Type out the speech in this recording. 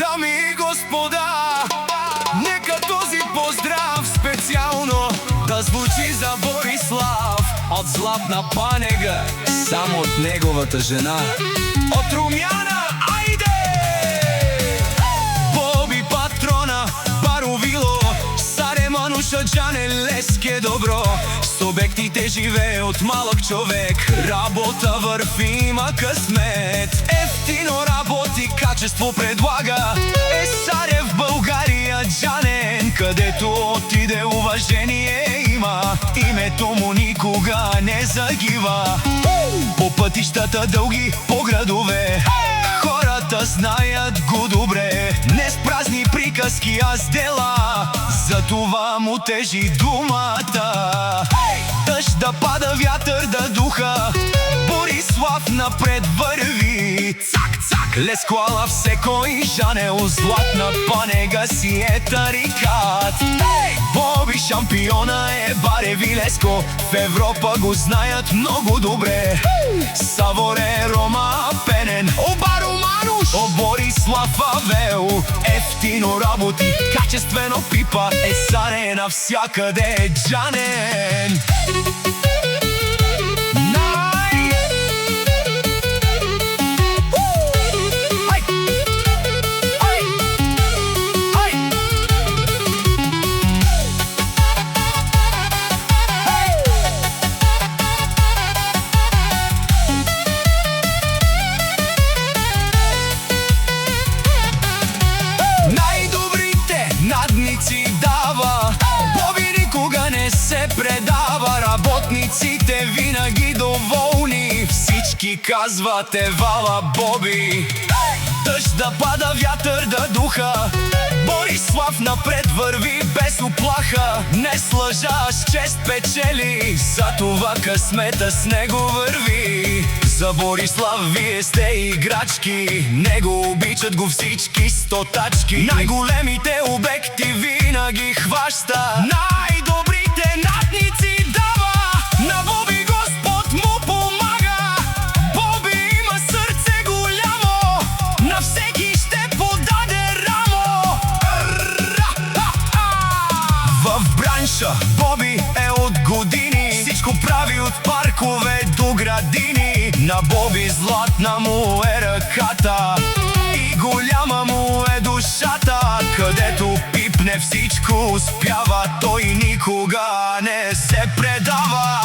Дами и господа, нека този поздрав специално да звучи за Борислав от Златна Панега, само от неговата жена, от Румяна, айде! Боби патрона, Баровило, Саре Мануша, Джане, Леске, добро. С обектите живее от малък човек, работа върви, има късмет. Ефтино работи, качество предлага. Саре в България, Джанен, където отиде уважение има. Името му никога не загива. По пътищата дълги, по градове, хората знаят го добре. Не с празни приказки, а с дела, затова му тежи думата. Дъжд да пада, вятър да духа, Борислав напред върви. Цак, цак, Лескоала все кой жанел, Златна Панега си е тарикат. Боби шампиона е Бареви Леско, в Европа го знаят много добре. Саворе, Рома, Пенен, Обаро Мануш, о Борислав Авел. Ефтино работи, качествено пипа, Саре навсякъде, Джанен. Боби никога не се предава, работниците винаги доволни. Всички казват евала Боби. Дъжд да пада, вятър да духа, Борислав напред върви без уплаха. Не с лъжа, с чест печели, затова късмета с него върви. За Борислав вие сте играчки, него обичат го всички стотачки. Най-големите обекти винаги хваща, най-добрите надници дава. На Боби Господ му помага, Боби има сърце голямо, на всеки ще подаде рамо. В бранша Боби е от години, всичко прави от паркове до градини. На Боби златна му е ръката и голяма му е душата. Където пипне всичко успява, той никога не се предава.